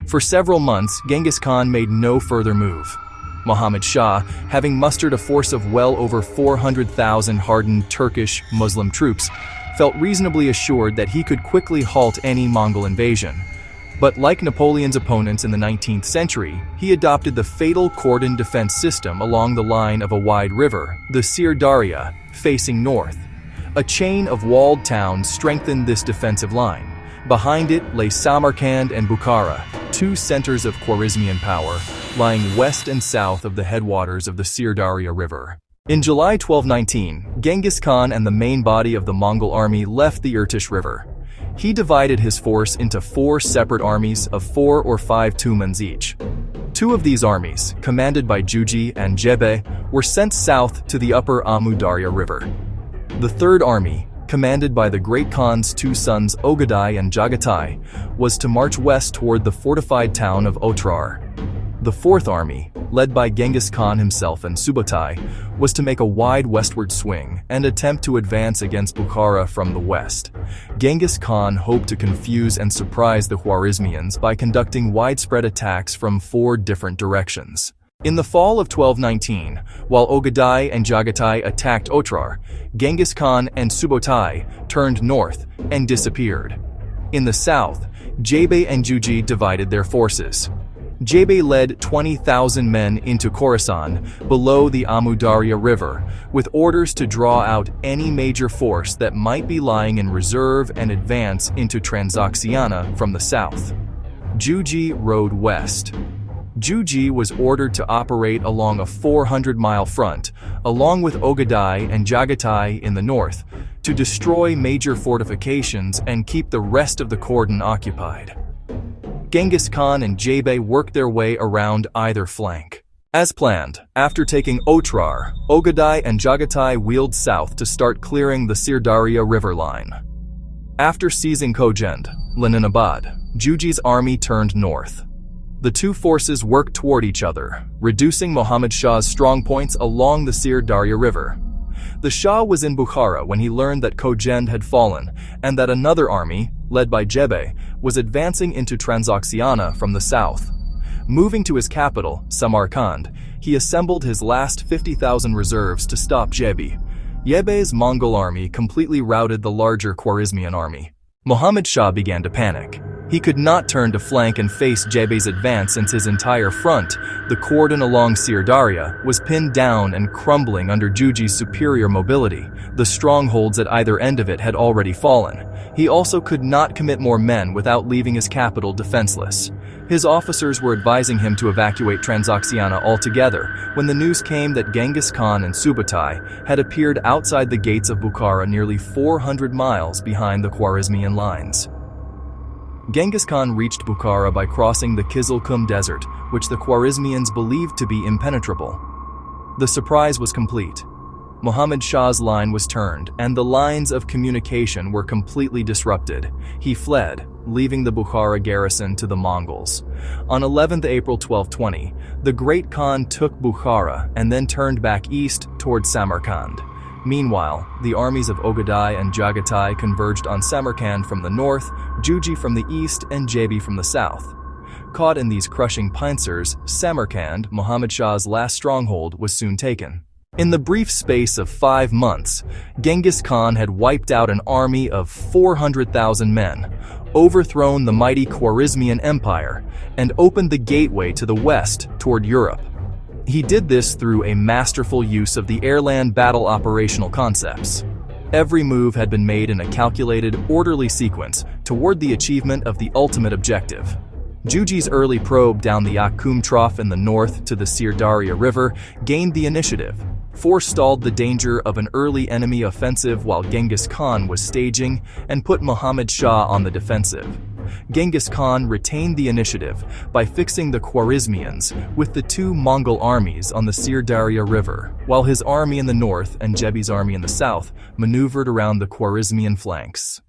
For several months, Genghis Khan made no further move. Muhammad Shah, having mustered a force of well over 400,000 hardened Turkish Muslim troops, felt reasonably assured that he could quickly halt any Mongol invasion. But like Napoleon's opponents in the 19th century, he adopted the fatal cordon defense system along the line of a wide river, the Syr Darya, facing north. A chain of walled towns strengthened this defensive line. Behind it lay Samarkand and Bukhara, two centers of Khwarizmian power, lying west and south of the headwaters of the Syr Darya River. In July 1219, Genghis Khan and the main body of the Mongol army left the Irtysh River. He divided his force into 4 separate armies of 4 or 5 tumans each. 2 of these armies, commanded by Juji and Jebe, were sent south to the upper Amu Darya River. The 3rd army, commanded by the Great Khan's 2 sons Ogadai and Jagatai, was to march west toward the fortified town of Otrar. The 4th army, led by Genghis Khan himself and Subutai, was to make a wide westward swing and attempt to advance against Bukhara from the west. Genghis Khan hoped to confuse and surprise the Khwarizmians by conducting widespread attacks from 4 different directions. In the fall of 1219, while Ogadai and Jagatai attacked Otrar, Genghis Khan and Subutai turned north and disappeared. In the south, Jebe and Juji divided their forces. Jebe led 20,000 men into Khorasan, below the Amu Darya River, with orders to draw out any major force that might be lying in reserve and advance into Transoxiana from the south. Juji rode west. Juji was ordered to operate along a 400-mile front, along with Ogadai and Jagatai in the north, to destroy major fortifications and keep the rest of the cordon occupied. Genghis Khan and Jebe worked their way around either flank. As planned, after taking Otrar, Ogadai and Jagatai wheeled south to start clearing the Syr Darya River line. After seizing Khojend, Leninabad, Juji's army turned north. The 2 forces worked toward each other, reducing Muhammad Shah's strongpoints along the Syr Darya River. The Shah was in Bukhara when he learned that Khojend had fallen and that another army, led by Jebe, was advancing into Transoxiana from the south. Moving to his capital, Samarkand, he assembled his last 50,000 reserves to stop Jebe. Jebe's Mongol army completely routed the larger Khwarizmian army. Muhammad Shah began to panic. He could not turn to flank and face Jebe's advance since his entire front, the cordon along Syr Darya, was pinned down and crumbling under Juji's superior mobility. The strongholds at either end of it had already fallen. He also could not commit more men without leaving his capital defenseless. His officers were advising him to evacuate Transoxiana altogether when the news came that Genghis Khan and Subutai had appeared outside the gates of Bukhara nearly 400 miles behind the Khwarizmian lines. Genghis Khan reached Bukhara by crossing the Kizilkum Desert, which the Khwarizmians believed to be impenetrable. The surprise was complete. Muhammad Shah's line was turned, and the lines of communication were completely disrupted. He fled, leaving the Bukhara garrison to the Mongols. On 11th April 1220, the Great Khan took Bukhara and then turned back east toward Samarkand. Meanwhile, the armies of Ogadai and Jagatai converged on Samarkand from the north, Juji from the east, and Jebe from the south. Caught in these crushing pincers, Samarkand, Muhammad Shah's last stronghold, was soon taken. In the brief space of 5 months, Genghis Khan had wiped out an army of 400,000 men, overthrown the mighty Khwarizmian Empire, and opened the gateway to the west toward Europe. He did this through a masterful use of the airland battle operational concepts. Every move had been made in a calculated, orderly sequence toward the achievement of the ultimate objective. Juji's early probe down the Akum Trough in the north to the Syr Darya River gained the initiative, forestalled the danger of an early enemy offensive while Genghis Khan was staging, and put Muhammad Shah on the defensive. Genghis Khan retained the initiative by fixing the Khwarizmians with the 2 Mongol armies on the Syr Darya River, while his army in the north and Jebe's army in the south maneuvered around the Khwarizmian flanks.